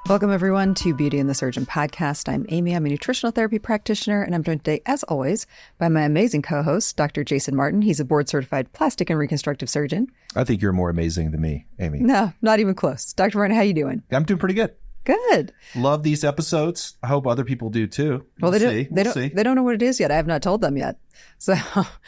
Welcome, everyone, to Beauty and the Surgeon podcast. I'm Amy. I'm a nutritional therapy practitioner, and I'm joined today, as always, by my amazing co-host, Dr. Jason Martin. He's a board-certified plastic and reconstructive surgeon. I think you're more amazing than me, Amy. No, not even close. Dr. Martin, how you doing? I'm doing pretty good. Good. Love these episodes. I hope other people do too. Well, they don't know what it is yet. I have not told them yet. So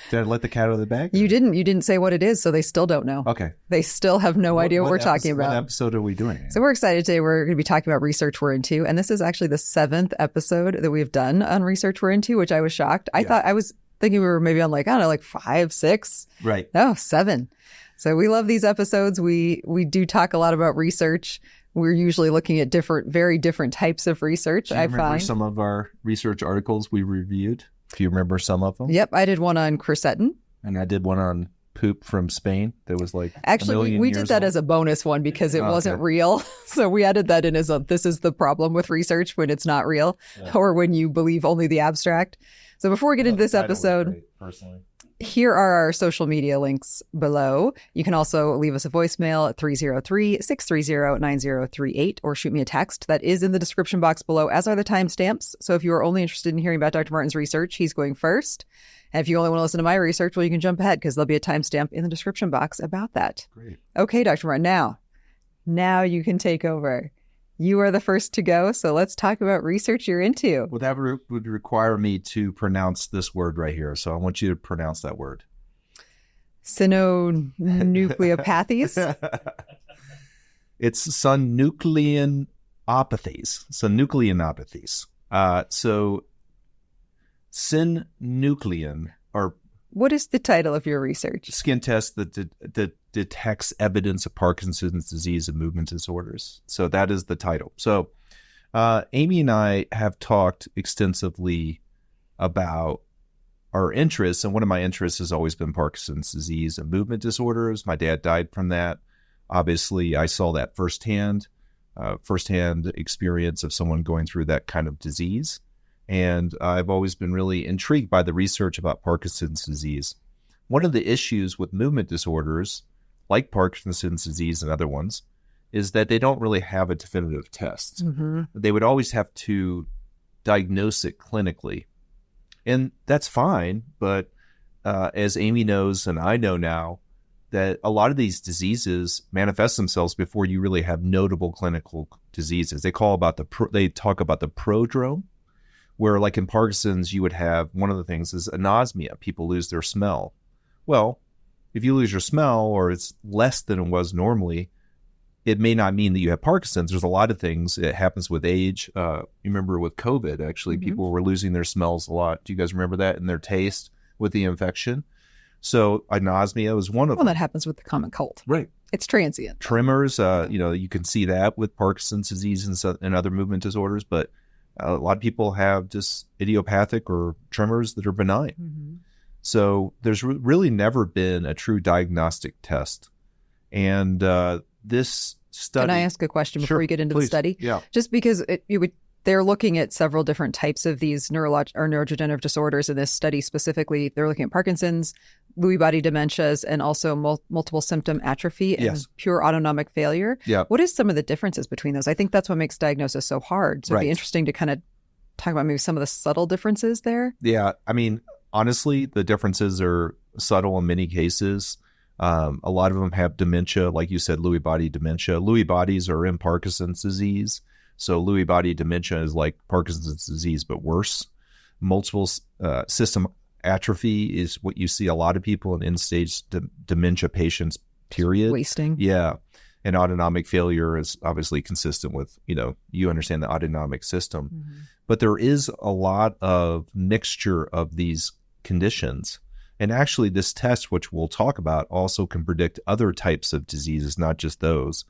did I let the cat out of the bag? You didn't say what it is, so they still don't know. Okay. They still have no idea what we're talking about. What episode are we doing? So we're excited today. We're going to be talking about research we're into, and this is actually the 7th episode that we've done on research we're into, which I was shocked. I was thinking we were maybe on like 5, 6. Right. No, 7. So we love these episodes. We do talk a lot about research. We're usually looking at very different types of research. Do you remember some of our research articles we reviewed? Do you remember some of them? Yep. I did one on quercetin. And I did one on poop from Spain that was like Actually, we did that as a bonus one because it wasn't real. So we added that in as this is the problem with research when it's not real or when you believe only the abstract. So before we get into this episode, personally, here are our social media links below. You can also leave us a voicemail at 303-630-9038 or shoot me a text. That is in the description box below, as are the timestamps. So if you are only interested in hearing about Dr. Martin's research, he's going first. And if you only want to listen to my research, well, you can jump ahead because there'll be a timestamp in the description box about that. Great. Okay, Dr. Martin, now you can take over. You are the first to go, so let's talk about research you're into. Well, that would require me to pronounce this word right here, so I want you to pronounce that word. Synucleopathies? It's synucleinopathies. Synucleinopathies. So synuclein are... What is the title of your research? Skin test that detects evidence of Parkinson's disease and movement disorders. So that is the title. So Amy and I have talked extensively about our interests, and one of my interests has always been Parkinson's disease and movement disorders. My dad died from that. Obviously, I saw that firsthand experience of someone going through that kind of disease. And I've always been really intrigued by the research about Parkinson's disease. One of the issues with movement disorders, like Parkinson's disease and other ones, is that they don't really have a definitive test. Mm-hmm. They would always have to diagnose it clinically. And that's fine, but as Amy knows and I know now, that a lot of these diseases manifest themselves before you really have notable clinical diseases. They talk about the prodrome, where like in Parkinson's, you would have one of the things is anosmia. People lose their smell. Well, if you lose your smell or it's less than it was normally, it may not mean that you have Parkinson's. There's a lot of things. It happens with age. You remember with COVID, actually, people were losing their smells a lot. Do you guys remember that? And their taste with the infection? So anosmia was one of them. Well, that happens with the common cold. Right. It's transient. Tremors, you can see that with Parkinson's disease and other movement disorders, but a lot of people have just idiopathic or tremors that are benign. Mm-hmm. So there's really never been a true diagnostic test. And this study... Can I ask a question before you get into the study? Yeah. Just because they're looking at several different types of these neurodegenerative disorders. In this study specifically, they're looking at Parkinson's, Lewy body dementias, and also multiple symptom atrophy and pure autonomic failure. Yeah. What is some of the differences between those? I think that's what makes diagnosis so hard. So it'd be interesting to kind of talk about maybe some of the subtle differences there. Yeah. I mean, honestly, the differences are subtle in many cases. A lot of them have dementia, like you said, Lewy body dementia. Lewy bodies are in Parkinson's disease. So Lewy body dementia is like Parkinson's disease, but worse. Multiple system atrophy is what you see a lot of people in end-stage dementia patients, period. Wasting. Yeah. And autonomic failure is obviously consistent with, you understand the autonomic system. Mm-hmm. But there is a lot of mixture of these conditions. And actually this test, which we'll talk about, also can predict other types of diseases, not just those.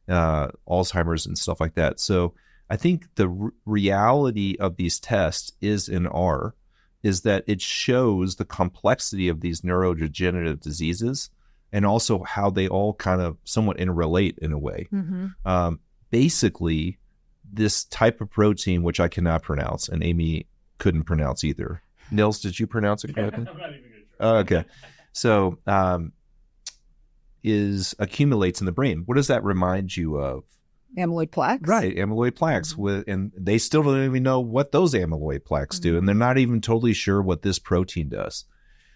Alzheimer's and stuff like that. So I think the reality of these tests is that it shows the complexity of these neurodegenerative diseases and also how they all kind of somewhat interrelate in a way. Mm-hmm. Basically, this type of protein, which I cannot pronounce, and Amy couldn't pronounce either. Nils, did you pronounce it correctly? I'm not even going to try. Okay. So accumulates in the brain. What does that remind you of? Amyloid plaques. Right, amyloid plaques. And they still don't even know what those amyloid plaques do. And they're not even totally sure what this protein does.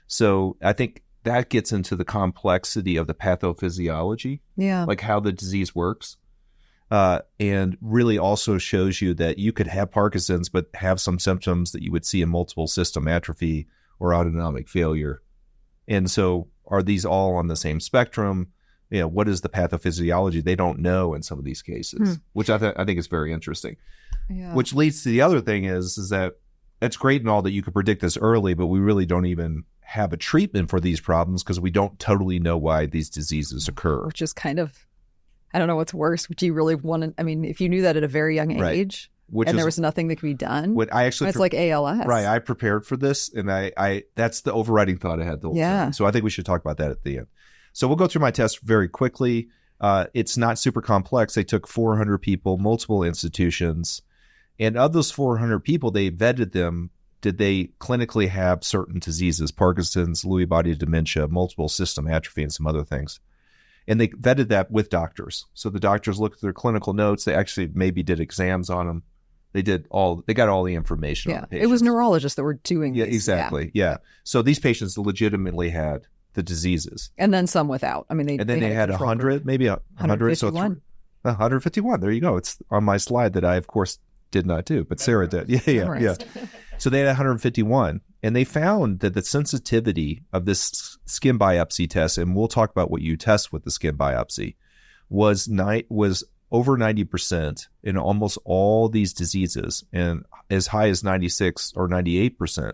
So I think that gets into the complexity of the pathophysiology, like how the disease works. And really also shows you that you could have Parkinson's, but have some symptoms that you would see in multiple system atrophy or autonomic failure. And so are these all on the same spectrum? What is the pathophysiology? They don't know in some of these cases, which I think is very interesting. Yeah. Which leads to the other thing is that it's great and all that you could predict this early, but we really don't even have a treatment for these problems because we don't totally know why these diseases occur. Which is kind of, I don't know what's worse. Would you really want to, I mean, if you knew that at a very young age there was nothing that could be done, it's like ALS. Right. I prepared for this and I that's the overriding thought I had the whole time. So I think we should talk about that at the end. So we'll go through my test very quickly. It's not super complex. They took 400 people, multiple institutions. And of those 400 people, they vetted them. Did they clinically have certain diseases, Parkinson's, Lewy body dementia, multiple system atrophy, and some other things? And they vetted that with doctors. So the doctors looked at their clinical notes. They actually maybe did exams on them. They got all the information on the patients. It was neurologists that were doing these. Yeah, exactly. Yeah. So these patients legitimately had the diseases. And then some without. I mean, they had 100, maybe 100. 151. 151. There you go. It's on my slide that I, of course, did not do, but Sarah did. Yeah. So they had 151, and they found that the sensitivity of this skin biopsy test, and we'll talk about what you test with the skin biopsy, was over 90% in almost all these diseases, and as high as 96 or 98%.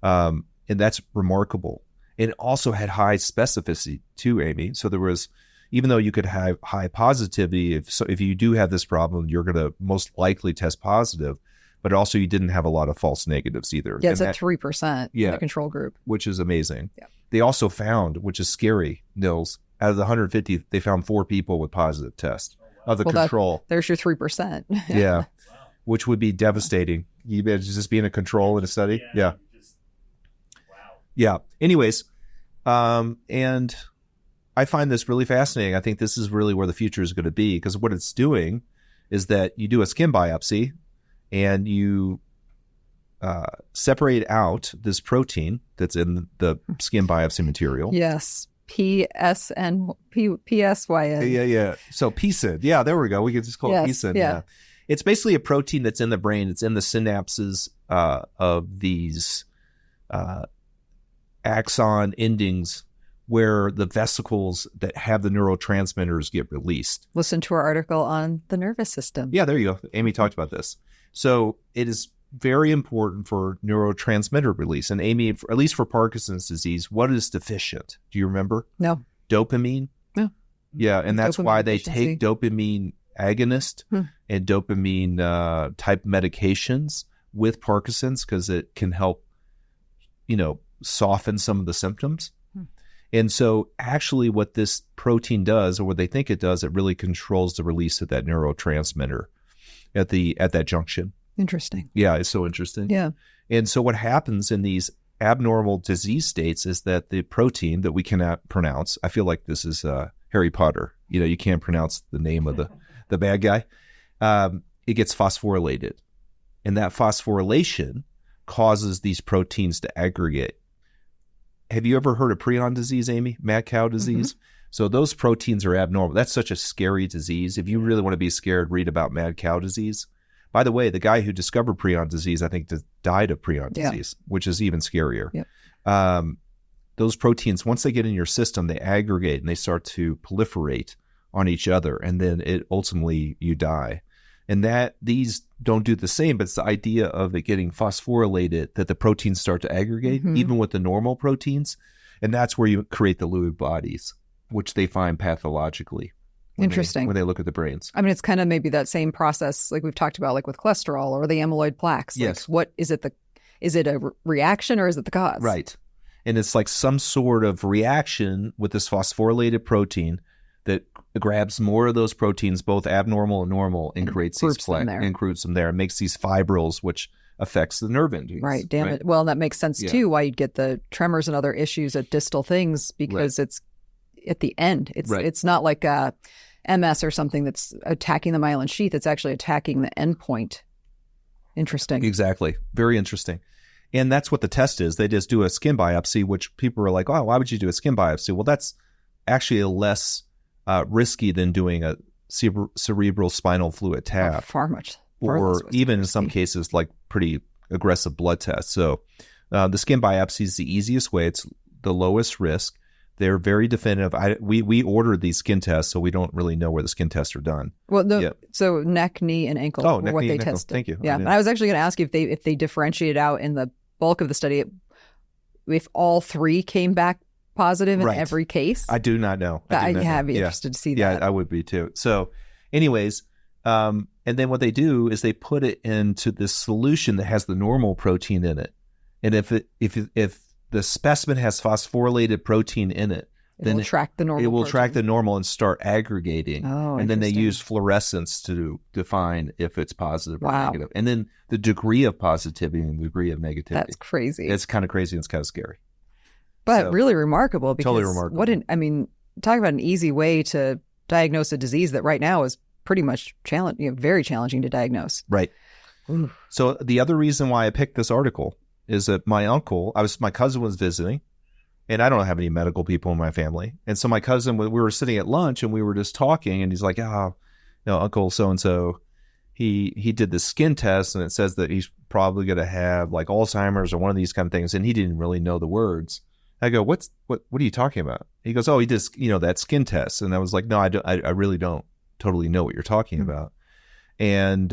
And that's remarkable. It also had high specificity too, Amy. So there was, even though you could have high positivity, if you do have this problem, you're going to most likely test positive, but also you didn't have a lot of false negatives either. Yeah, it's at 3% in the control group. Which is amazing. Yeah. They also found, which is scary, Nils, out of the 150, they found 4 people with positive tests of the control. There's your 3%. Yeah. Wow. Which would be devastating. You just being a control in a study. Yeah. Yeah. Anyways, and I find this really fascinating. I think this is really where the future is going to be, because what it's doing is that you do a skin biopsy and you separate out this protein that's in the skin biopsy material. Yes. PSYN. Yeah. So PSYN. Yeah, there we go. We could just call it PSYN. Yeah. It's basically a protein that's in the brain. It's in the synapses of these axon endings where the vesicles that have the neurotransmitters get released. Listen to our article on the nervous system. Yeah, there you go. Amy talked about this. So it is very important for neurotransmitter release. And Amy, at least for Parkinson's disease, what is deficient? Do you remember? No. Dopamine? No. Yeah, and that's Dopamine why they deficiency. take dopamine agonist and dopamine type medications with Parkinson's, because it can help, soften some of the symptoms. And so actually what this protein does, or what they think it does, it really controls the release of that neurotransmitter at that junction. Interesting. Yeah, it's so interesting. Yeah. And so what happens in these abnormal disease states is that the protein that we cannot pronounce, I feel like this is Harry Potter. You can't pronounce the name of the bad guy. It gets phosphorylated. And that phosphorylation causes these proteins to aggregate. Have you ever heard of prion disease, Amy? Mad cow disease? Mm-hmm. So those proteins are abnormal. That's such a scary disease. If you really want to be scared, read about mad cow disease. By the way, the guy who discovered prion disease, I think, died of prion disease, which is even scarier. Yep. Those proteins, once they get in your system, they aggregate and they start to proliferate on each other, and then ultimately you die. And that these don't do the same, but it's the idea of it getting phosphorylated, that the proteins start to aggregate, even with the normal proteins. And that's where you create the Lewy bodies, which they find pathologically. Interesting. When they look at the brains. I mean, it's kind of maybe that same process like we've talked about, like with cholesterol or the amyloid plaques. Yes. Like, what is it? Is it a reaction or is it the cause? Right. And it's like some sort of reaction with this phosphorylated protein that grabs more of those proteins, both abnormal and normal, and creates these plaques and groups them there and makes these fibrils, which affects the nerve endings. Right. Damn it. Well, that makes sense too, why you'd get the tremors and other issues at distal things, because it's at the end. It's not like MS or something that's attacking the myelin sheath. It's actually attacking the endpoint. Interesting. Exactly. Very interesting. And that's what the test is. They just do a skin biopsy, which people are like, oh, why would you do a skin biopsy? Well, that's actually a less risky than doing a cerebral spinal fluid tap. Far much. Or even in some cases, like pretty aggressive blood tests. So the skin biopsy is the easiest way. It's the lowest risk. They're very definitive. We ordered these skin tests, so we don't really know where the skin tests are done. Well, so neck, knee, and ankle were what neck, they knee, tested. Thank you. Yeah, and I was actually going to ask you if they differentiated out in the bulk of the study, if all three came back positive in every case. I do not know. I'd be interested to see that. Yeah, I would be too. So, anyways, and then what they do is they put it into this solution that has the normal protein in it, and if the specimen has phosphorylated protein in it, then it will track the normal. It will track the normal and start aggregating. Oh, and then they use fluorescence to define if it's positive or wow. negative. And then the degree of positivity and the degree of negativity. That's crazy. It's kind of crazy and it's kind of scary. But really remarkable because totally remarkable. Talk about an easy way to diagnose a disease that right now is pretty much very challenging to diagnose. Right. Ooh. So the other reason why I picked this article is that my cousin was visiting, and I don't have any medical people in my family. And so my cousin, we were sitting at lunch and we were just talking, and he's like, Uncle so-and-so, he did the skin test and it says that he's probably going to have like Alzheimer's or one of these kind of things. And he didn't really know the words. I go, what are you talking about? He goes, oh, he did, that skin test. And I was like, no, I really don't totally know what you're talking about. And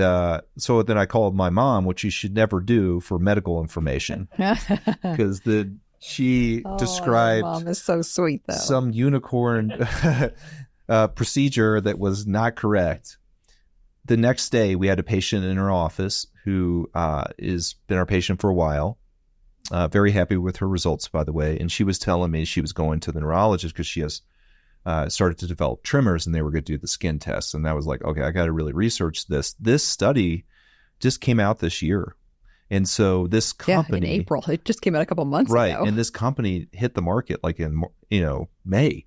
so then I called my mom, which you should never do for medical information, because she described mom is so sweet, though. Some unicorn procedure that was not correct. The next day, we had a patient in her office who has been our patient for a while. Very happy with her results, by the way. And she was telling me she was going to the neurologist because she has started to develop tremors, and they were going to do the skin test. And I was like, okay, I got to really research this. This study just came out this year. And so this company... in April. It just came out a couple months ago. Right. And this company hit the market like in, May.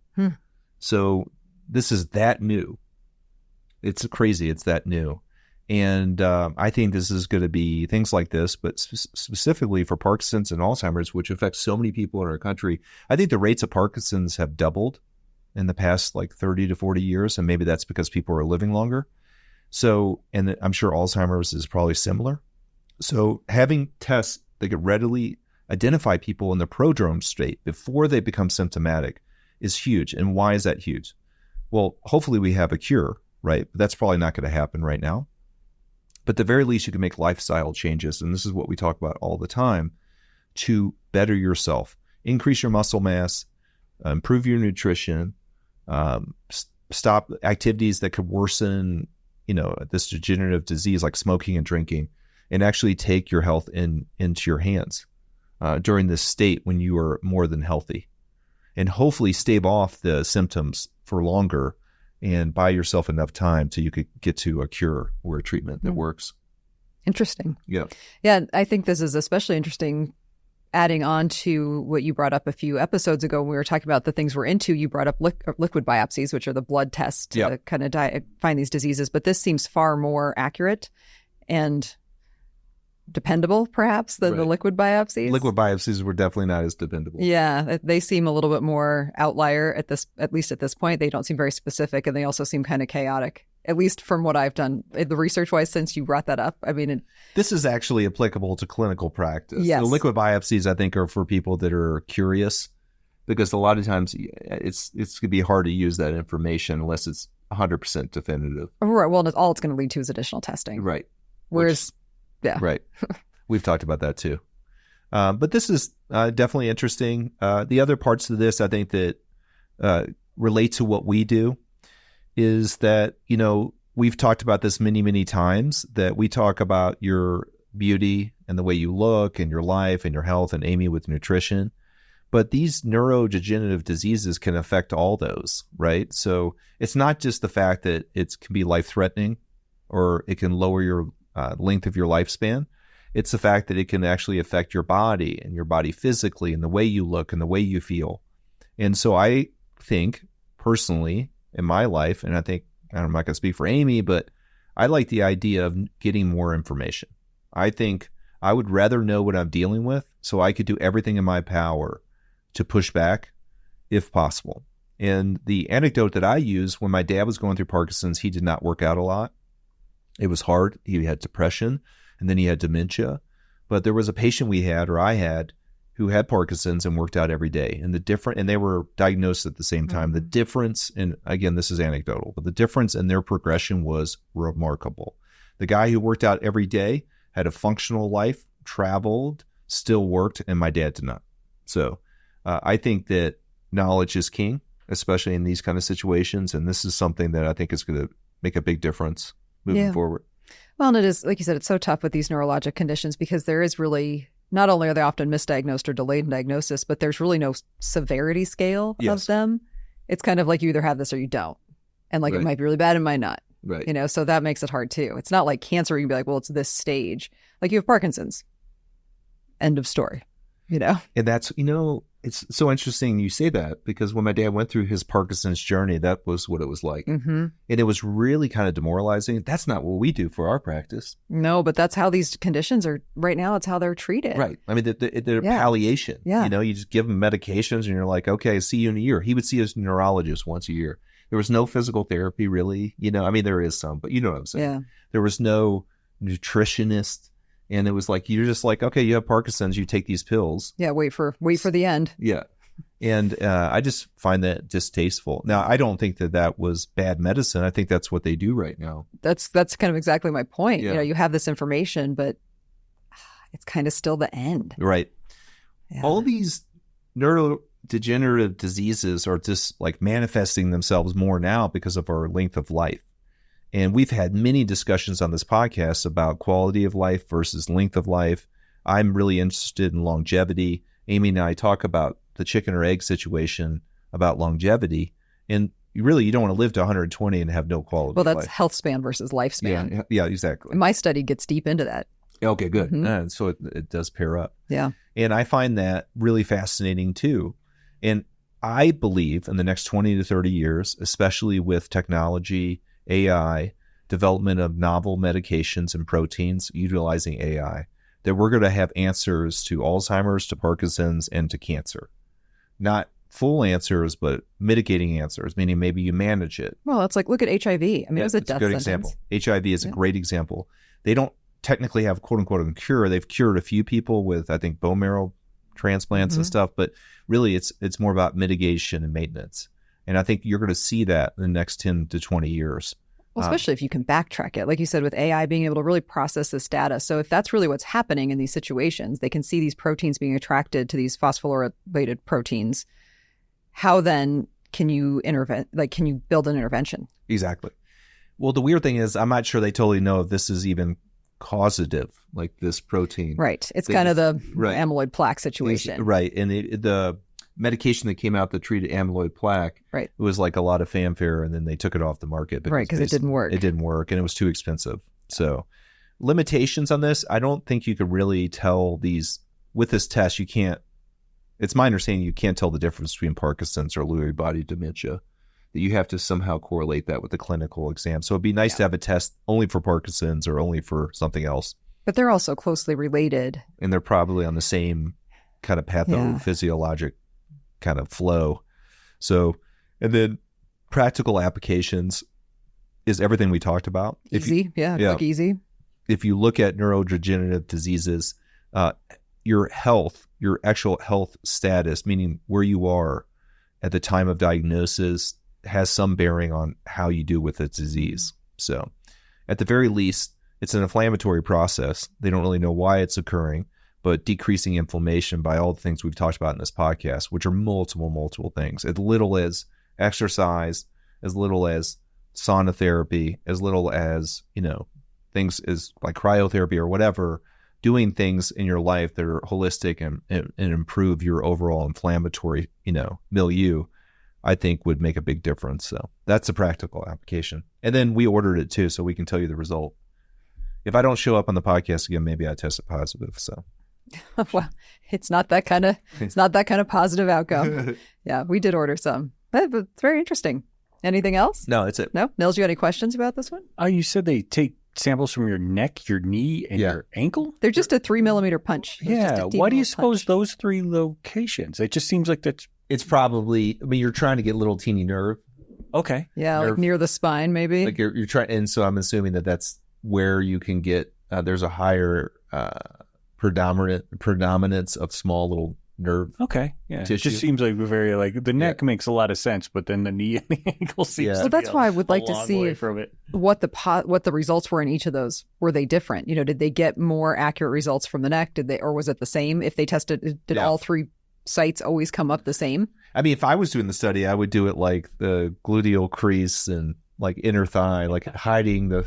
So this is that new. It's crazy. It's that new. And I think this is going to be things like this, but specifically for Parkinson's and Alzheimer's, which affects so many people in our country. I think the rates of Parkinson's have doubled in the past like 30 to 40 years. And maybe that's because people are living longer. So, and I'm sure Alzheimer's is probably similar. So having tests that could readily identify people in the prodrome state before they become symptomatic is huge. And why is that huge? Well, hopefully we have a cure, right? But that's probably not going to happen right now. But at the very least, you can make lifestyle changes. And this is what we talk about all the time to better yourself, increase your muscle mass, improve your nutrition, stop activities that could worsen, this degenerative disease like smoking and drinking, and actually take your health into your hands during this state when you are more than healthy, and hopefully stave off the symptoms for longer and buy yourself enough time till you could get to a cure or a treatment that works. Interesting. Yeah. Yeah, I think this is especially interesting adding on to what you brought up a few episodes ago when we were talking about the things we're into. You brought up liquid biopsies, which are the blood tests to kind of find these diseases. But this seems far more accurate and dependable, perhaps, than the liquid biopsies. Liquid biopsies were definitely not as dependable. Yeah, they seem a little bit more outlier at least at this point. They don't seem very specific, and they also seem kind of chaotic, at least from what I've done the research-wise since you brought that up. I mean, this is actually applicable to clinical practice. Yes. The liquid biopsies, I think, are for people that are curious, because a lot of times it's going to be hard to use that information unless it's 100% definitive. Right. Well, all it's going to lead to is additional testing. Right. Whereas, Right. We've talked about that too. But this is definitely interesting. The other parts of this, I think, that relate to what we do is that, we've talked about this many, many times, that we talk about your beauty and the way you look and your life and your health, and Amy with nutrition. But these neurodegenerative diseases can affect all those, right? So it's not just the fact that it can be life-threatening or it can lower your length of your lifespan. It's the fact that it can actually affect your body and your body physically and the way you look and the way you feel. And so I think personally in my life, and I think I'm not going to speak for Amy, but I like the idea of getting more information. I think I would rather know what I'm dealing with so I could do everything in my power to push back if possible. And the anecdote that I use, when my dad was going through Parkinson's, he did not work out a lot. It was hard. He had depression, and then he had dementia. But there was a patient I had, who had Parkinson's and worked out every day. And they were diagnosed at the same time. The difference, and again, this is anecdotal, but the difference in their progression was remarkable. The guy who worked out every day had a functional life, traveled, still worked, and my dad did not. So I think that knowledge is king, especially in these kind of situations. And this is something that I think is going to make a big difference moving forward. Well, and it is, like you said, it's so tough with these neurologic conditions because there is really, not only are they often misdiagnosed or delayed in diagnosis, but there's really no severity scale of them. It's kind of like you either have this or you don't. And like it might be really bad, it might not. Right. You know, so that makes it hard too. It's not like cancer, you can be like, well, it's this stage. Like you have Parkinson's. End of story. You know? And that's, it's so interesting you say that, because when my dad went through his Parkinson's journey, that was what it was like. And it was really kind of demoralizing. That's not what we do for our practice. No, but that's how these conditions are right now. It's how they're treated. Right. I mean, they're palliation. Yeah. You just give them medications and you're like, okay, see you in a year. He would see his neurologist once a year. There was no physical therapy really. I mean, there is some, but you know what I'm saying? Yeah. There was no nutritionist. And it was like, you're just like, okay, you have Parkinson's, you take these pills. Yeah, wait for the end. Yeah. And I just find that distasteful. Now, I don't think that was bad medicine. I think that's what they do right now. That's kind of exactly my point. Yeah. You have this information, but it's kind of still the end. Right. Yeah. All these neurodegenerative diseases are just like manifesting themselves more now because of our length of life. And we've had many discussions on this podcast about quality of life versus length of life. I'm really interested in longevity. Amy and I talk about the chicken or egg situation about longevity. And you don't want to live to 120 and have no quality of life. Well, that's health span versus lifespan. Yeah, exactly. And my study gets deep into that. Okay, good. So it does pair up. Yeah. And I find that really fascinating too. And I believe in the next 20 to 30 years, especially with technology, AI, development of novel medications and proteins utilizing AI, that we're going to have answers to Alzheimer's, to Parkinson's, and to cancer. Not full answers, but mitigating answers, meaning maybe you manage it. Well, it's like, look at HIV. I mean, it was a death sentence. Example. HIV is a great example. They don't technically have quote unquote a cure. They've cured a few people with, I think, bone marrow transplants and stuff, but really it's more about mitigation and maintenance. And I think you're going to see that in the next 10 to 20 years. Well, especially if you can backtrack it. Like you said, with AI being able to really process this data. So if that's really what's happening in these situations, they can see these proteins being attracted to these phosphorylated proteins. How then can you can you build an intervention? Exactly. Well, the weird thing is, I'm not sure they totally know if this is even causative, like this protein. Right. It's kind of the amyloid plaque situation. Right. And the medication that came out that treated amyloid plaque, it was like a lot of fanfare, and then they took it off the market. Because it didn't work. It didn't work, and it was too expensive. So limitations on this, I don't think you could really tell these, with this test, you can't, it's my understanding you can't tell the difference between Parkinson's or Lewy body dementia, that you have to somehow correlate that with the clinical exam. So it'd be nice to have a test only for Parkinson's or only for something else. But they're also closely related. And they're probably on the same kind of pathophysiologic kind of flow. So, and then practical applications is everything we talked about. Easy. Quick, easy. If you look at neurodegenerative diseases, your health, your actual health status, meaning where you are at the time of diagnosis, has some bearing on how you do with the disease. So at the very least, it's an inflammatory process. They don't really know why it's occurring, but decreasing inflammation by all the things we've talked about in this podcast, which are multiple things, as little as exercise, as little as sauna therapy, as little as, things as like cryotherapy or whatever, doing things in your life that are holistic and improve your overall inflammatory, milieu, I think would make a big difference. So that's a practical application. And then we ordered it too, so we can tell you the result. If I don't show up on the podcast again, maybe I tested positive. So. Well, it's not that kind of positive outcome. Yeah, we did order some, but it's very interesting. Anything else? No, that's it. No? Nils, you got any questions about this one? You said they take samples from your neck, your knee, and your ankle? They're just a 3 millimeter punch. Yeah. Why do you suppose those 3 locations? It just seems like that's... It's probably, you're trying to get a little teeny nerve. Okay. Yeah, nerve. like near the spine, maybe. Like you're trying, and so I'm assuming that's where you can get, there's a higher predominance of small little nerve. Okay. Yeah. Tissue. It just seems like very, like, the neck makes a lot of sense, but then the knee and the ankle seems Well, that's why I would like to see from it. what the results were in each of those. Were they different? Did they get more accurate results from the neck? Or was it the same? If they tested, did all 3 sites always come up the same? I mean, if I was doing the study, I would do it like the gluteal crease and like inner thigh, like hiding the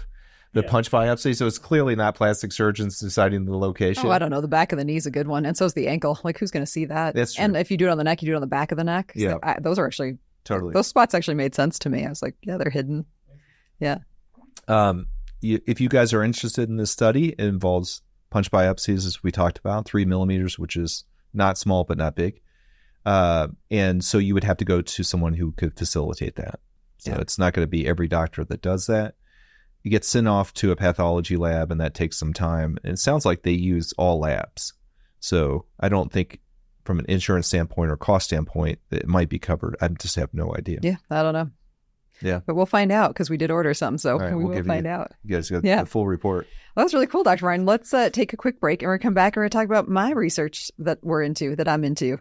punch biopsy. So it's clearly not plastic surgeons deciding the location. Oh, I don't know. The back of the knee is a good one. And so is the ankle. Like, who's going to see that? That's true. And if you do it on the neck, you do it on the back of the neck. Yeah. So those are actually, totally. Those spots actually made sense to me. I was like, yeah, they're hidden. Yeah. If you guys are interested in this study, it involves punch biopsies, as we talked about, 3 millimeters, which is not small, but not big. And so you would have to go to someone who could facilitate that. So it's not going to be every doctor that does that. You get sent off to a pathology lab, and that takes some time. And it sounds like they use all labs. So I don't think from an insurance standpoint or cost standpoint that it might be covered. I just have no idea. Yeah, I don't know. Yeah. But we'll find out because we did order some. So right, we will find out. You guys got the full report. Well, that's really cool, Dr. Ryan. Let's take a quick break, and we're going to come back and we're going to talk about my research that I'm into.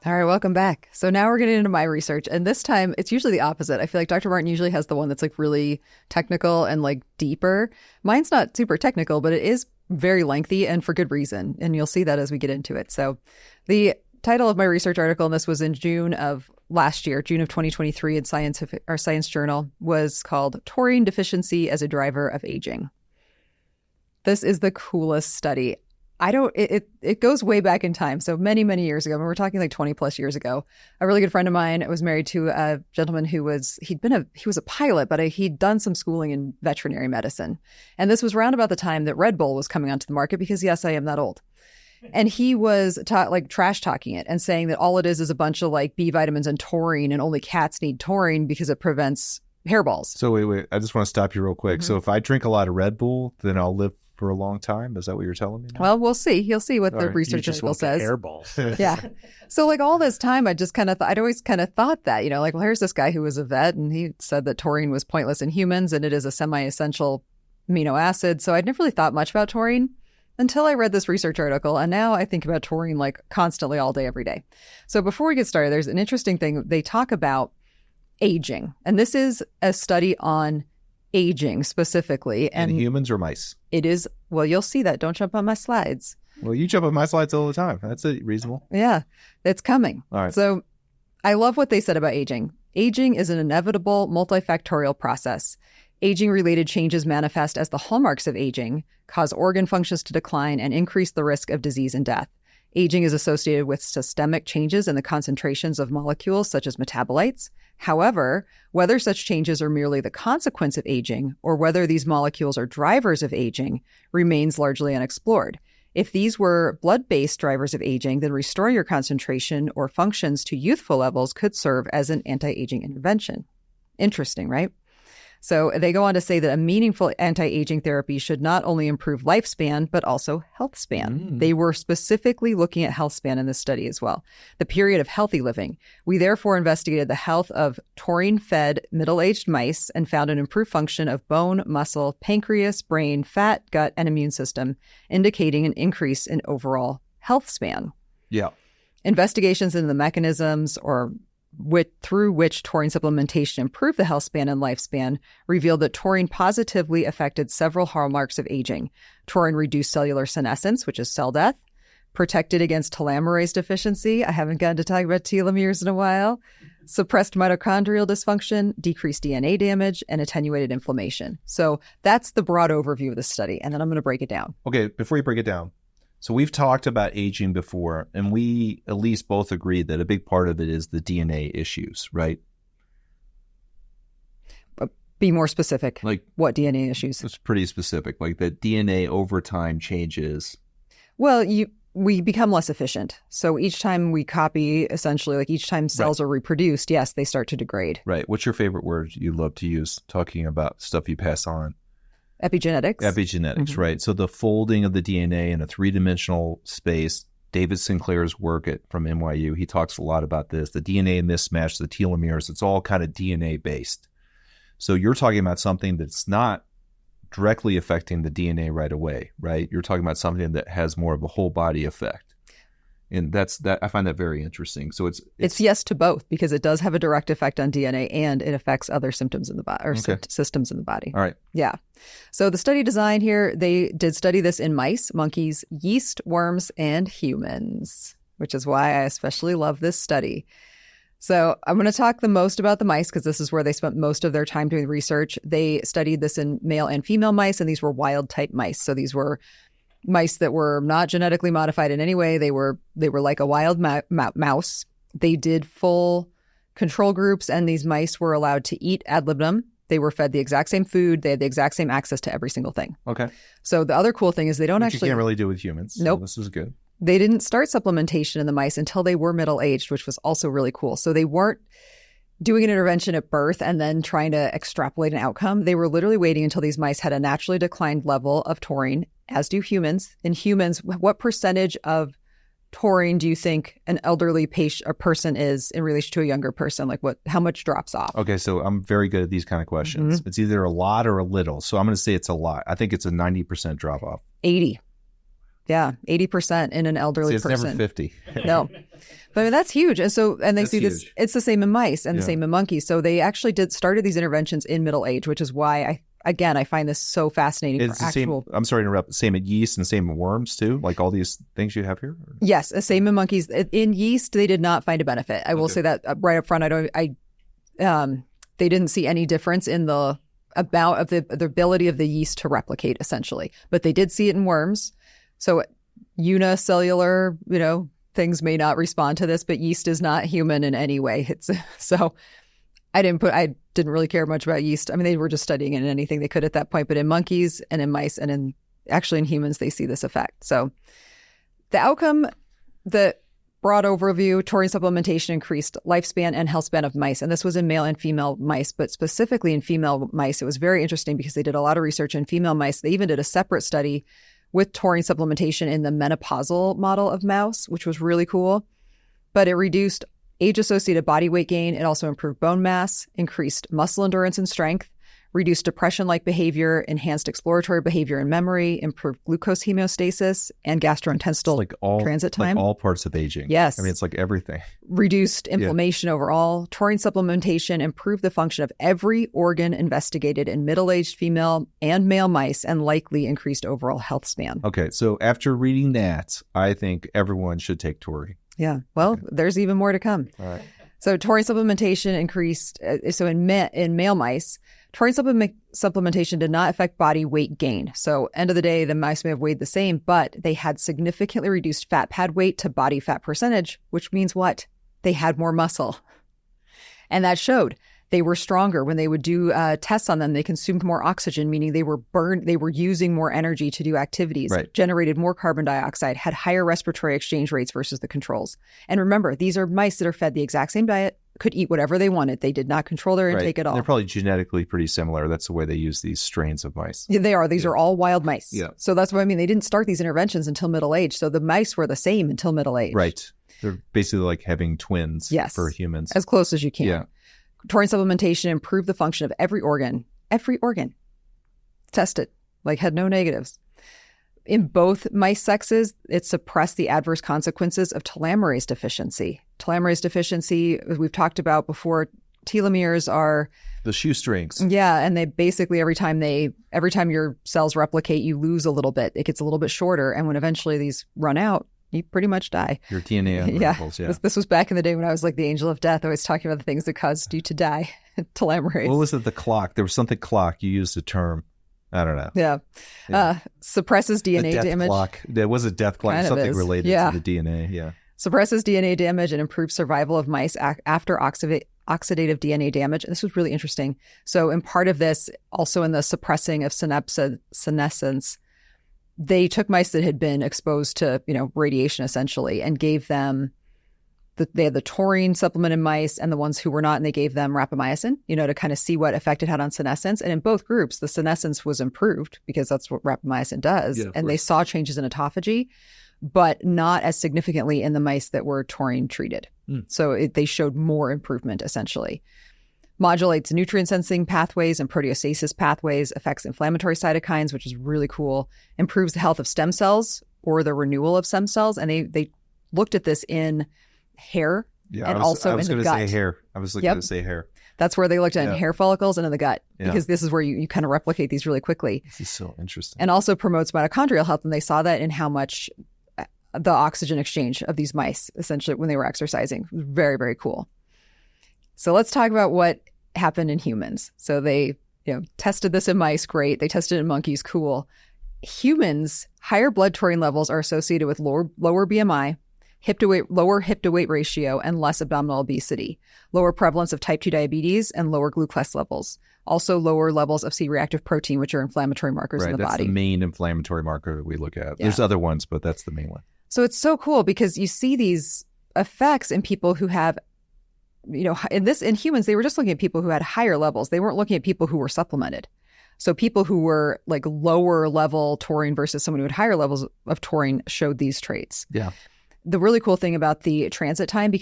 All right, welcome back. So now we're getting into my research, and this time it's usually the opposite. I feel like Dr. Martin usually has the one that's like really technical and like deeper. Mine's not super technical, but it is very lengthy and for good reason, and you'll see that as we get into it. So the title of my research article, and this was in June of last year, June of 2023 in Science Journal, was called Taurine Deficiency as a Driver of Aging. This is the coolest study. It goes way back in time. So many, many years ago, we're talking like 20 plus years ago, a really good friend of mine was married to a gentleman he was a pilot, but he'd done some schooling in veterinary medicine. And this was around about the time that Red Bull was coming onto the market because yes, I am that old. And he was trash talking it and saying that all it is a bunch of like B vitamins and taurine, and only cats need taurine because it prevents hairballs. So wait, I just want to stop you real quick. So if I drink a lot of Red Bull, then I'll live for a long time? Is that what you're telling me now? Well, we'll see. You'll see what the research article says. Hairballs. Yeah. So like all this time, I'd always kind of thought that, like, well, here's this guy who was a vet and he said that taurine was pointless in humans and it is a semi-essential amino acid. So I'd never really thought much about taurine until I read this research article. And now I think about taurine like constantly all day, every day. So before we get started, there's an interesting thing. They talk about aging. And this is a study on aging specifically. And in humans or mice? It is. Well, you'll see that. Don't jump on my slides. Well, you jump on my slides all the time. That's reasonable. Yeah, it's coming. All right. So I love what they said about aging. Aging is an inevitable multifactorial process. Aging-related changes manifest as the hallmarks of aging, cause organ functions to decline, and increase the risk of disease and death. Aging is associated with systemic changes in the concentrations of molecules such as metabolites. However, whether such changes are merely the consequence of aging or whether these molecules are drivers of aging remains largely unexplored. If these were blood-based drivers of aging, then restoring your concentration or functions to youthful levels could serve as an anti-aging intervention. Interesting, right? So they go on to say that a meaningful anti-aging therapy should not only improve lifespan, but also health span. They were specifically looking at health span in this study as well, the period of healthy living. We therefore investigated the health of taurine-fed middle-aged mice and found an improved function of bone, muscle, pancreas, brain, fat, gut, and immune system, indicating an increase in overall health span. Yeah. Investigations into the mechanisms through which taurine supplementation improved the health span and lifespan revealed that taurine positively affected several hallmarks of aging. Taurine reduced cellular senescence, which is cell death, protected against telomerase deficiency. I haven't gotten to talk about telomeres in a while. Suppressed mitochondrial dysfunction, decreased DNA damage, and attenuated inflammation. So that's the broad overview of the study. And then I'm going to break it down. Okay, before you break it down. So we've talked about aging before, and we at least both agreed that a big part of it is the DNA issues, right? Be more specific. Like what DNA issues? it's pretty specific. Like the DNA over time changes. Well, we become less efficient. So each time we copy, essentially, like each time cells are reproduced, yes, they start to degrade. Right. What's your favorite word you love to use talking about stuff you pass on? Epigenetics. Epigenetics, right. So the folding of the DNA in a three-dimensional space. David Sinclair's work from NYU, he talks a lot about this. The DNA mismatch, the telomeres, it's all kind of DNA based. So you're talking about something that's not directly affecting the DNA right away, right? You're talking about something that has more of a whole body effect. And I find that very interesting. So it's yes to both, because it does have a direct effect on DNA and it affects other symptoms in the body, or systems in the body. All right. Yeah. So the study design here, they did study this in mice, monkeys, yeast, worms, and humans, which is why I especially love this study. So I'm going to talk the most about the mice because this is where they spent most of their time doing research. They studied this in male and female mice, and these were wild type mice. So these were mice that were not genetically modified in any way. They were like a wild mouse. They did full control groups, and these mice were allowed to eat ad libitum. They were fed the exact same food. They had the exact same access to every single thing. Okay. So the other cool thing is they don't Which actually... you can't really do with humans. Nope. So this is good. They didn't start supplementation in the mice until they were middle-aged, which was also really cool. So they weren't doing an intervention at birth and then trying to extrapolate an outcome. They were literally waiting until these mice had a naturally declined level of taurine, as do humans. In humans, what percentage of taurine do you think an elderly person is in relation to a younger person? Like how much drops off? Okay, so I'm very good at these kind of questions. It's either a lot or a little. So I'm going to say it's a lot. I think it's a 90% drop off. 80. Yeah, 80% in an elderly it's person. Never 50. No. But I mean, that's huge. And so, and they That's see this, huge. it's the same in mice and the same in monkeys. So they actually started these interventions in middle age, which is why I find this so fascinating. It's the same. I'm sorry to interrupt. Same in yeast and same in worms too. Like all these things you have here. Yes, the same in monkeys. In yeast, they did not find a benefit. I will say that right up front. They didn't see any difference in the ability of the yeast to replicate, essentially. But they did see it in worms. So unicellular, things may not respond to this, but yeast is not human in any way. So I didn't really care much about yeast. I mean, they were just studying it in anything they could at that point. But in monkeys and in mice and in humans, they see this effect. So the outcome, the broad overview, taurine supplementation increased lifespan and health span of mice. And this was in male and female mice, but specifically in female mice, it was very interesting because they did a lot of research in female mice. They even did a separate study with taurine supplementation in the menopausal model of mouse, which was really cool. But it reduced age-associated body weight gain. It also improved bone mass, increased muscle endurance and strength, reduced depression-like behavior, enhanced exploratory behavior and memory, improved glucose homeostasis, and gastrointestinal transit time. Like all parts of aging. Yes. I mean, it's like everything. Reduced inflammation overall. Taurine supplementation improved the function of every organ investigated in middle-aged female and male mice and likely increased overall health span. Okay, so after reading that, I think everyone should take taurine. Yeah. Well, there's even more to come. All right. So taurine supplementation increased. So in male mice, taurine supplementation did not affect body weight gain. So end of the day, the mice may have weighed the same, but they had significantly reduced fat pad weight to body fat percentage, which means what? They had more muscle. And that showed. They were stronger. When they would do tests on them, they consumed more oxygen, meaning they were using more energy to do activities, generated more carbon dioxide, had higher respiratory exchange rates versus the controls. And remember, these are mice that are fed the exact same diet, could eat whatever they wanted. They did not control their intake at all. They're probably genetically pretty similar. That's the way they use these strains of mice. Yeah, they are. These are all wild mice. Yeah. So that's what I mean. They didn't start these interventions until middle age. So the mice were the same until middle age. Right. They're basically like having twins for humans. As close as you can. Yeah. Taurine supplementation improved the function of every organ. Every organ. Tested. Had no negatives. In both mice sexes, it suppressed the adverse consequences of telomerase deficiency. Telomerase deficiency, as we've talked about before, telomeres are the shoestrings. Yeah, and they basically every time your cells replicate, you lose a little bit. It gets a little bit shorter, and when eventually these run out, you pretty much die. Your DNA unravels, yeah. This was back in the day when I was like the angel of death, always talking about the things that caused you to die. Telomerase. What was it? The clock. There was something clock. You used a term. I don't know. Yeah. Suppresses DNA death damage. Clock. There was a death clock. Kind Something related to the DNA. Yeah. Suppresses DNA damage and improves survival of mice after oxidative DNA damage. And this was really interesting. So in part of this, also in the suppressing of senescence, they took mice that had been exposed to, radiation essentially, and gave them, they had the taurine supplemented mice and the ones who were not, and they gave them rapamycin, to kind of see what effect it had on senescence. And in both groups, the senescence was improved because that's what rapamycin does. Yeah, and they saw changes in autophagy, but not as significantly in the mice that were taurine treated. So they showed more improvement essentially. Modulates nutrient sensing pathways and proteostasis pathways, affects inflammatory cytokines, which is really cool, improves the health of stem cells or the renewal of stem cells. And they looked at this in hair and also in the gut. I was going to say hair. I was looking to say hair. That's where they looked at in hair follicles and in the gut, because this is where you kind of replicate these really quickly. This is so interesting. And also promotes mitochondrial health. And they saw that in how much the oxygen exchange of these mice, essentially, when they were exercising. Very, very cool. So let's talk about what happened in humans. So they, tested this in mice, great. They tested it in monkeys, cool. Humans, higher blood taurine levels are associated with lower BMI, lower hip to weight ratio, and less abdominal obesity, lower prevalence of type 2 diabetes, and lower glucose levels. Also lower levels of C-reactive protein, which are inflammatory markers in the body. That's the main inflammatory marker that we look at. There's other ones, but that's the main one. So it's so cool because you see these effects in people who have, in humans, they were just looking at people who had higher levels. They weren't looking at people who were supplemented. So people who were like lower level taurine versus someone who had higher levels of taurine showed these traits. Yeah. The really cool thing about the transit time,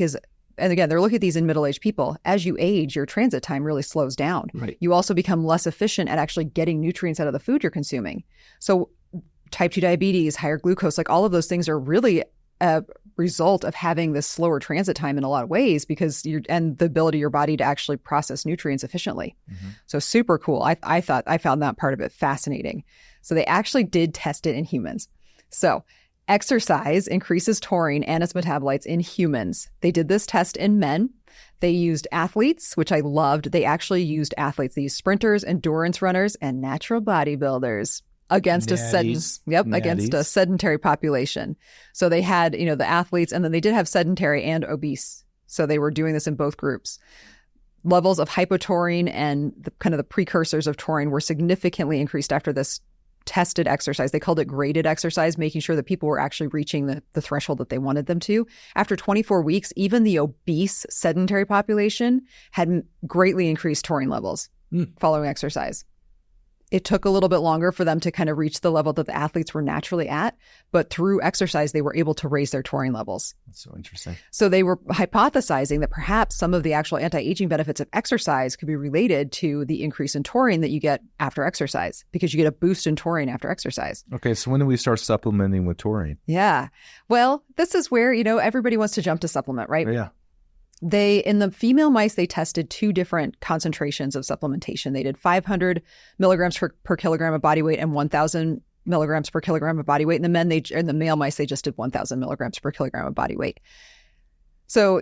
and again, they're looking at these in middle-aged people. As you age, your transit time really slows down. Right. You also become less efficient at actually getting nutrients out of the food you're consuming. So type 2 diabetes, higher glucose, like all of those things are really a result of having this slower transit time in a lot of ways, and the ability of your body to actually process nutrients efficiently. Mm-hmm. So super cool. I found that part of it fascinating. So they actually did test it in humans. So exercise increases taurine and its metabolites in humans. They did this test in men. They used athletes, which I loved. They actually used athletes. They used sprinters, endurance runners, and natural bodybuilders against a sedentary population. So they had, the athletes, and then they did have sedentary and obese. So they were doing this in both groups. Levels of hypotaurine and the precursors of taurine were significantly increased after this tested exercise. They called it graded exercise, making sure that people were actually reaching the threshold that they wanted them to. After 24 weeks, even the obese sedentary population had greatly increased taurine levels following exercise. It took a little bit longer for them to kind of reach the level that the athletes were naturally at, but through exercise, they were able to raise their taurine levels. That's so interesting. So they were hypothesizing that perhaps some of the actual anti-aging benefits of exercise could be related to the increase in taurine that you get after exercise, because you get a boost in taurine after exercise. Okay, so when do we start supplementing with taurine? Yeah. Well, this is where, everybody wants to jump to supplement, right? Yeah. In the female mice, they tested two different concentrations of supplementation. They did 500 milligrams per kilogram of body weight and 1,000 milligrams per kilogram of body weight. And in the male mice, they just did 1,000 milligrams per kilogram of body weight. So,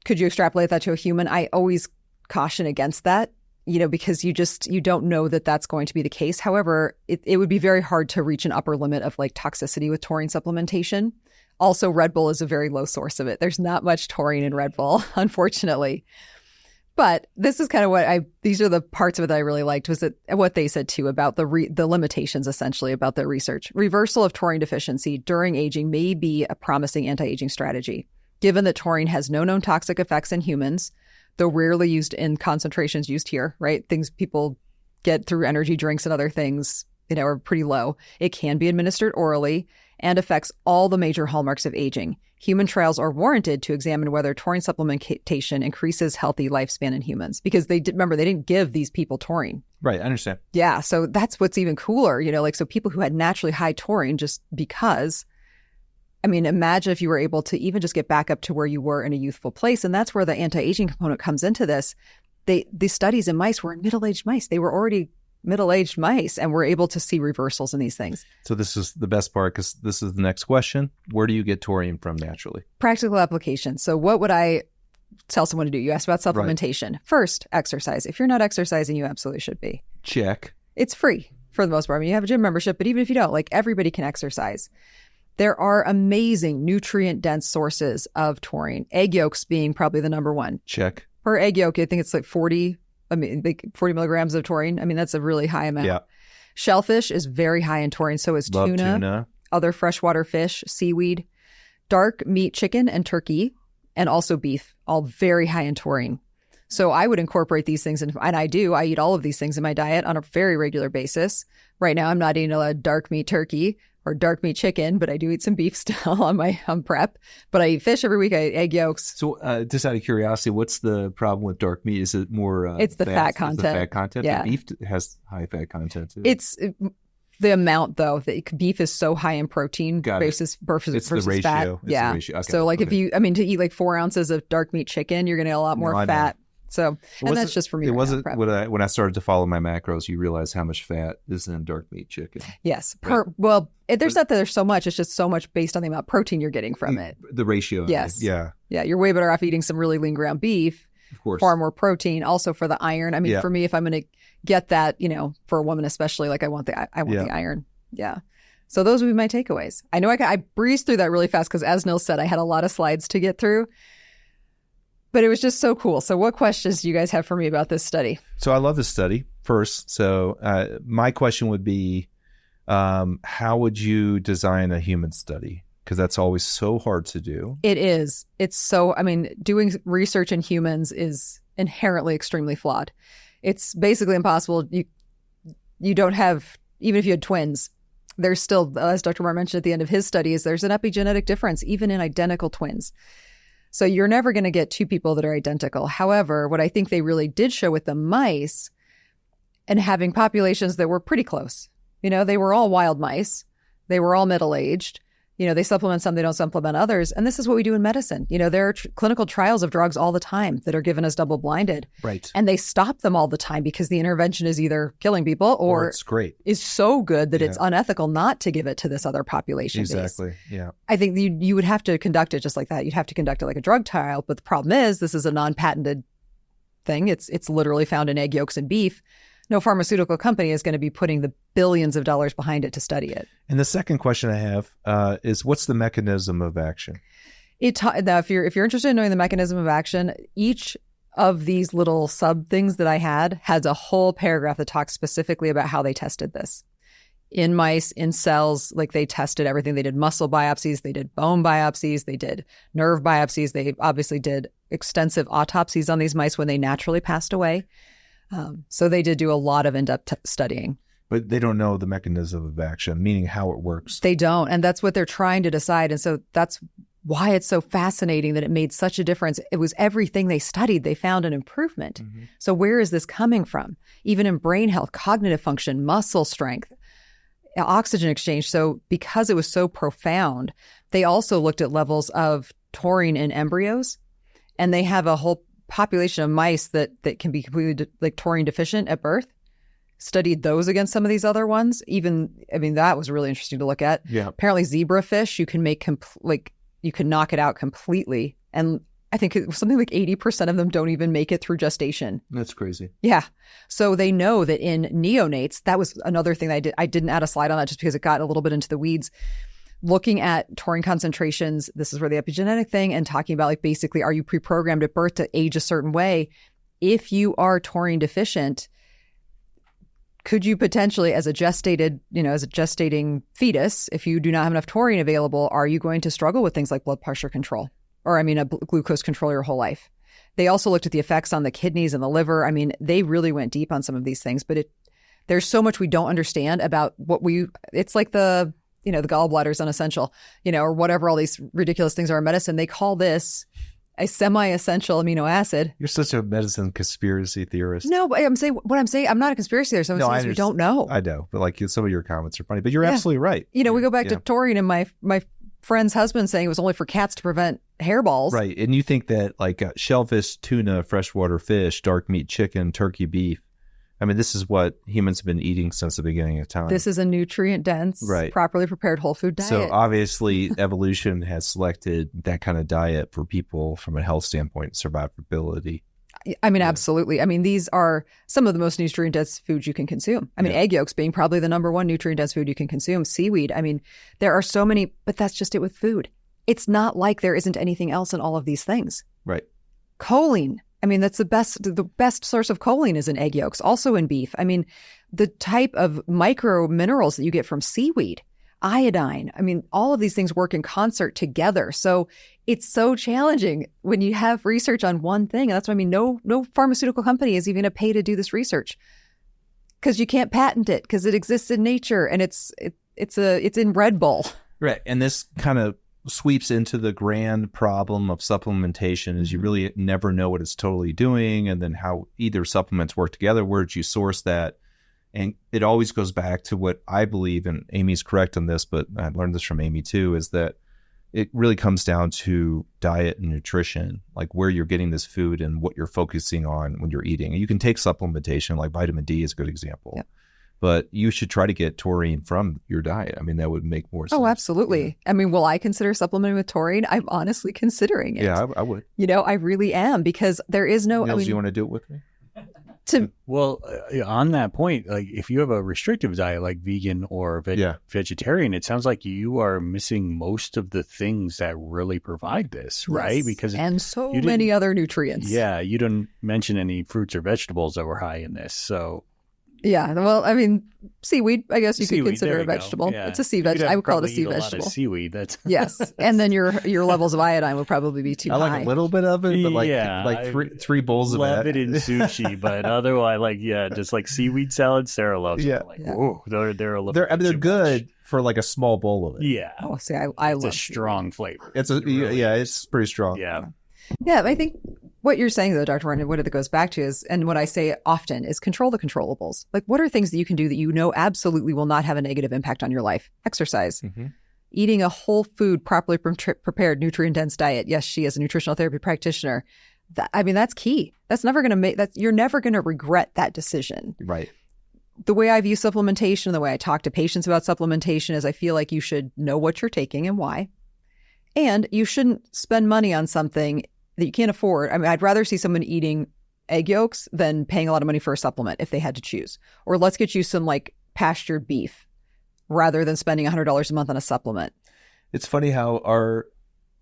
could you extrapolate that to a human? I always caution against that, because you don't know that that's going to be the case. However, it would be very hard to reach an upper limit of toxicity with taurine supplementation. Also, Red Bull is a very low source of it. There's not much taurine in Red Bull, unfortunately. But this is kind of these are the parts of it that I really liked, was that what they said too about the limitations, essentially, about their research. Reversal of taurine deficiency during aging may be a promising anti-aging strategy, given that taurine has no known toxic effects in humans, though rarely used in concentrations used here, right? Things people get through energy drinks and other things, are pretty low. It can be administered orally and affects all the major hallmarks of aging. Human trials are warranted to examine whether taurine supplementation increases healthy lifespan in humans, because they didn't give these people taurine. Right, I understand. Yeah, so that's what's even cooler, so people who had naturally high taurine, just because, imagine if you were able to even just get back up to where you were in a youthful place. And that's where the anti-aging component comes into this. The studies in mice were in middle-aged mice. They were already middle-aged mice, and we're able to see reversals in these things. So this is the best part, because this is the next question. Where do you get taurine from naturally? Practical application. So what would I tell someone to do? You asked about supplementation. Right. First, exercise. If you're not exercising, you absolutely should be. Check. It's free for the most part. You have a gym membership, but even if you don't, everybody can exercise. There are amazing nutrient-dense sources of taurine, egg yolks being probably the number one. Check. per egg yolk, I think it's like 40 milligrams of taurine. I mean, that's a really high amount. Yeah. Shellfish is very high in taurine. So is Love tuna, other freshwater fish, seaweed, dark meat chicken and turkey, and also beef, all very high in taurine. So I would incorporate these things, and I do. I eat all of these things in my diet on a very regular basis. Right now, I'm not eating a lot of dark meat turkey or dark meat chicken, but I do eat some beef still on prep. But I eat fish every week. I eat egg yolks. So just out of curiosity, what's the problem with dark meat? Is it more it's the fat content. It's the fat content? Yeah. The beef has high fat content too. It's the amount, though. Beef is so high in protein versus it's the ratio. fat. It's yeah. the ratio. Okay. So like if you, to eat like 4 ounces of dark meat chicken, you're going to get a lot more fat. So, and that's just for me. It wasn't when I started to follow my macros, you realize how much fat is in dark meat chicken. Yes. There's not that there's so much. It's just so much based on the amount of protein you're getting from it. The ratio. Yes. Yeah. Yeah. You're way better off eating some really lean ground beef. Of course. Far more protein. Also for the iron. I mean, for me, if I'm going to get that, for a woman especially, like I want the iron. Yeah. So those would be my takeaways. I know I breezed through that really fast because, as Nils said, I had a lot of slides to get through. But it was just so cool. So what questions do you guys have for me about this study? So I love this study first. So my question would be, how would you design a human study? Because that's always so hard to do. It is. It's so, doing research in humans is inherently extremely flawed. It's basically impossible. You don't have, even if you had twins, there's still, as Dr. Marr mentioned at the end of his studies, there's an epigenetic difference, even in identical twins. So you're never going to get two people that are identical. However, what I think they really did show with the mice and having populations that were pretty close, they were all wild mice. They were all middle-aged. They supplement some, they don't supplement others. And this is what we do in medicine. There are clinical trials of drugs all the time that are given as double-blinded. Right. And they stop them all the time because the intervention is either killing people or it's great. Is so good that it's unethical not to give it to this other population. Exactly. base. Yeah. I think you would have to conduct it just like that. You'd have to conduct it like a drug trial. But the problem is this is a non-patented thing. It's literally found in egg yolks and beef. No pharmaceutical company is going to be putting the billions of dollars behind it to study it. And the second question I have is, what's the mechanism of action? Now, if you're interested in knowing the mechanism of action, each of these little sub things that I had has a whole paragraph that talks specifically about how they tested this. In mice, in cells, like they tested everything. They did muscle biopsies, they did bone biopsies, they did nerve biopsies. They obviously did extensive autopsies on these mice when they naturally passed away. So they did do a lot of in-depth studying. But they don't know the mechanism of action, meaning how it works. They don't. And that's what they're trying to decide. And so that's why it's so fascinating that it made such a difference. It was everything they studied. They found an improvement. Mm-hmm. So where is this coming from? Even in brain health, cognitive function, muscle strength, oxygen exchange. So because it was so profound, they also looked at levels of taurine in embryos. And they have a whole population of mice that can be completely taurine deficient at birth. Studied those against some of these other ones. That was really interesting to look at. Yeah. Apparently zebrafish, you can make you can knock it out completely. And I think it was something like 80% of them don't even make it through gestation. That's crazy. Yeah. So they know that in neonates, that was another thing I did. I didn't add a slide on that just because it got a little bit into the weeds. Looking at taurine concentrations, this is where the epigenetic thing, and talking about like, are you pre-programmed at birth to age a certain way? If you are taurine deficient, could you potentially, as a gestating fetus, if you do not have enough taurine available, are you going to struggle with things like blood pressure control or, glucose control your whole life? They also looked at the effects on the kidneys and the liver. They really went deep on some of these things, but there's so much we don't understand about it's like the gallbladder is unessential, or whatever all these ridiculous things are in medicine. They call this a semi-essential amino acid. You're such a medicine conspiracy theorist. No, but I'm not a conspiracy theorist. I'm saying we don't know. I know, but some of your comments are funny, but you're absolutely right. We go back to taurine and my friend's husband saying it was only for cats to prevent hairballs. Right. And you think that shellfish, tuna, freshwater fish, dark meat chicken, turkey, beef, this is what humans have been eating since the beginning of time. This is a nutrient-dense, properly prepared whole food diet. So obviously, evolution has selected that kind of diet for people from a health standpoint, survivability. Absolutely. These are some of the most nutrient-dense foods you can consume. Egg yolks being probably the number one nutrient-dense food you can consume. Seaweed. There are so many, but that's just it with food. It's not like there isn't anything else in all of these things. Right. Choline. I mean, that's the best source of choline is in egg yolks, also in beef. I mean, the type of micro minerals that you get from seaweed, iodine. I mean, all of these things work in concert together. So it's so challenging when you have research on one thing. And that's what I mean. No pharmaceutical company is even going to pay to do this research because you can't patent it because it exists in nature and it's in Red Bull. Right. And this kind of sweeps into the grand problem of supplementation is you really never know what it's totally doing and then how either supplements work together. Where did you source that? And it always goes back to what I believe, and Amy's correct on this, but I learned this from Amy too, is that it really comes down to diet and nutrition, like where you're getting this food and what you're focusing on when you're eating. And you can take supplementation, like vitamin D is a good example. Yeah. But you should try to get taurine from your diet. I mean, that would make more sense. Oh, absolutely. Yeah. I mean, will I consider supplementing with taurine? I'm honestly considering it. Yeah, I would. I really am because there is no... Nils, you want to do it with me? Well, on that point, like if you have a restrictive diet like vegan or vegetarian, it sounds like you are missing most of the things that really provide this, right? Because many other nutrients. Yeah, you didn't mention any fruits or vegetables that were high in this, so... Yeah, well, I mean, seaweed, I guess you could consider a vegetable. Yeah. It's a sea vegetable. I would call it a sea vegetable. Seaweed, that's yes. And then your levels of iodine would probably be too high. I like a little bit of it, but like three bowls of it. Love it in sushi, but otherwise, just like seaweed salad, Sarah loves it. Oh, they're a little. They're good for like a small bowl of it. Yeah. Oh, see, I love a strong flavor. It's pretty strong. Yeah. Yeah, I think what you're saying, though, Dr. Warren, what it goes back to is, and what I say often is control the controllables. Like, what are things that you can do that you know absolutely will not have a negative impact on your life? Exercise. Mm-hmm. Eating a whole food, properly prepared, nutrient-dense diet. Yes, she is a nutritional therapy practitioner. That's key. That's never going to make that. You're never going to regret that decision. Right. The way I view supplementation, the way I talk to patients about supplementation is I feel like you should know what you're taking and why. And you shouldn't spend money on something that you can't afford. I mean, I'd rather see someone eating egg yolks than paying a lot of money for a supplement if they had to choose. Or let's get you some like pastured beef rather than spending $100 a month on a supplement. It's funny how our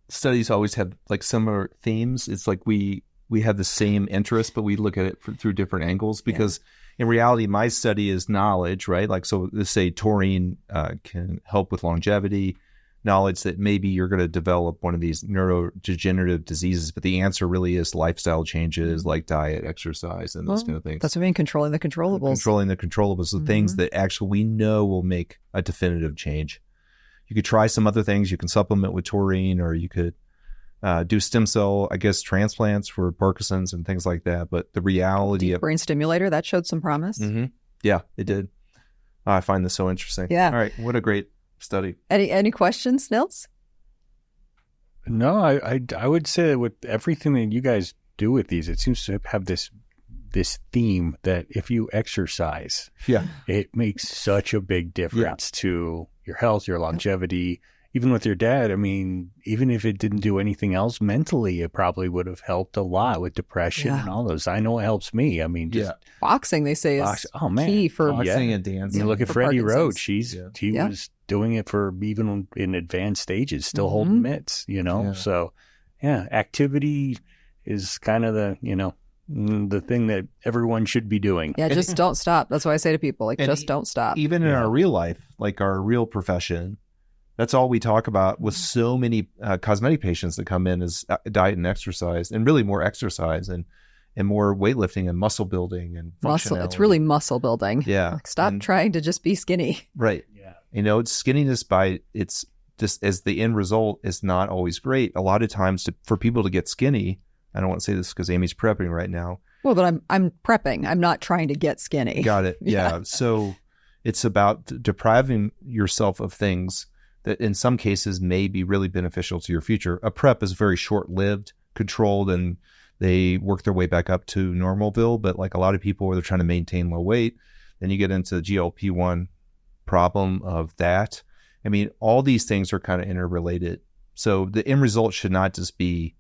studies always have like similar themes. It's like we have the same interest, but we look at it through different angles because in reality, my study is knowledge, right? Like, so let's say taurine can help with longevity, knowledge that maybe you're going to develop one of these neurodegenerative diseases, but the answer really is lifestyle changes like diet, exercise, and those kind of things. That's what I mean, controlling the controllables. Controlling the controllables, the things that actually we know will make a definitive change. You could try some other things. You can supplement with taurine, or you could do stem cell, transplants for Parkinson's and things like that. But the reality of brain stimulator, that showed some promise. Mm-hmm. Yeah, it did. I find this so interesting. Yeah. All right. What a great study. Any questions, Nils? No, I would say that with everything that you guys do with these, it seems to have this theme that if you exercise, it makes such a big difference to your health, your longevity. Even with your dad, I mean, even if it didn't do anything else mentally, it probably would have helped a lot with depression and all those. I know it helps me. I mean, just boxing, they say, is key for boxing and dancing. You look at Freddie Roach; he was doing it for even in advanced stages, still holding mitts. So activity is kind of the thing that everyone should be doing. Yeah, just don't stop. That's what I say to people, just don't stop. Even in our real life, like our real profession. That's all we talk about with so many cosmetic patients that come in is diet and exercise, and really more exercise and more weightlifting and muscle building and muscle. It's really muscle building. Yeah. Stop trying to just be skinny. Right. Yeah. It's skinniness it's just as the end result is not always great. A lot of times for people to get skinny, I don't want to say this because Amy's prepping right now. Well, but I'm prepping. I'm not trying to get skinny. Got it. Yeah. So it's about depriving yourself of things that in some cases may be really beneficial to your future. A prep is very short-lived, controlled, and they work their way back up to normalville. But like a lot of people where they're trying to maintain low weight, then you get into the GLP-1 problem of that. I mean, all these things are kind of interrelated. So the end result should not just be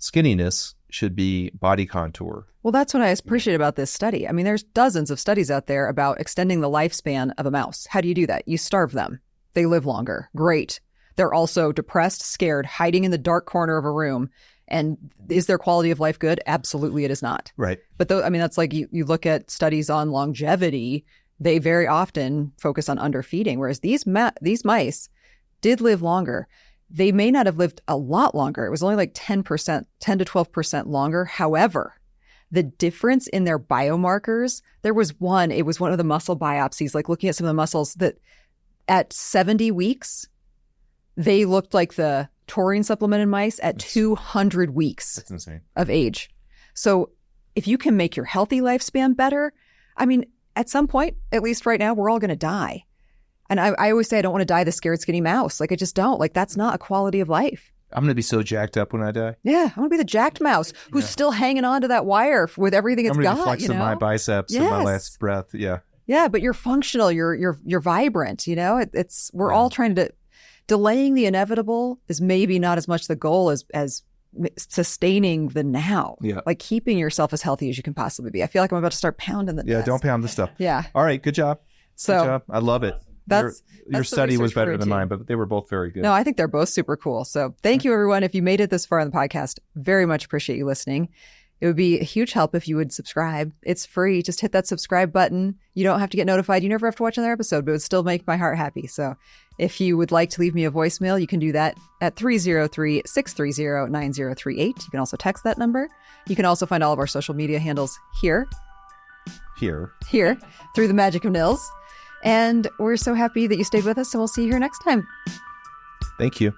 skinniness, should be body contour. Well, that's what I appreciate about this study. I mean, there's dozens of studies out there about extending the lifespan of a mouse. How do you do that? You starve them. They live longer. Great. They're also depressed, scared, hiding in the dark corner of a room. And is their quality of life good? Absolutely, it is not. Right. But that's like you look at studies on longevity, they very often focus on underfeeding, whereas these mice did live longer. They may not have lived a lot longer. It was only like 10%, 10 to 12% longer. However, the difference in their biomarkers, it was one of the muscle biopsies, like looking at some of the muscles that at 70 weeks, they looked like the taurine supplemented mice at 200 weeks That's insane. of age. So if you can make your healthy lifespan better, I mean, at some point, at least right now, we're all going to die. And I always say I don't want to die the scared, skinny mouse. Like, I just don't. Like, that's not a quality of life. I'm going to be so jacked up when I die. Yeah, I want to be the jacked mouse who's still hanging on to that wire with everything it's I'm got. going to be flexing my biceps in my last breath. Yeah. Yeah, but you're functional. You're vibrant. You know, we're all trying to delaying the inevitable is maybe not as much the goal as sustaining the now. Yeah. Like keeping yourself as healthy as you can possibly be. I feel like I'm about to start pounding the desk. Don't pound the stuff. Yeah. All right. Good job. So good job. I love it. Your study was better than mine, but they were both very good. No, I think they're both super cool. So thank you, everyone. If you made it this far in the podcast, very much appreciate you listening. It would be a huge help if you would subscribe. It's free. Just hit that subscribe button. You don't have to get notified. You never have to watch another episode, but it would still make my heart happy. So if you would like to leave me a voicemail, you can do that at 303-630-9038. You can also text that number. You can also find all of our social media handles here through the magic of Nils. And we're so happy that you stayed with us, and we'll see you here next time. Thank you.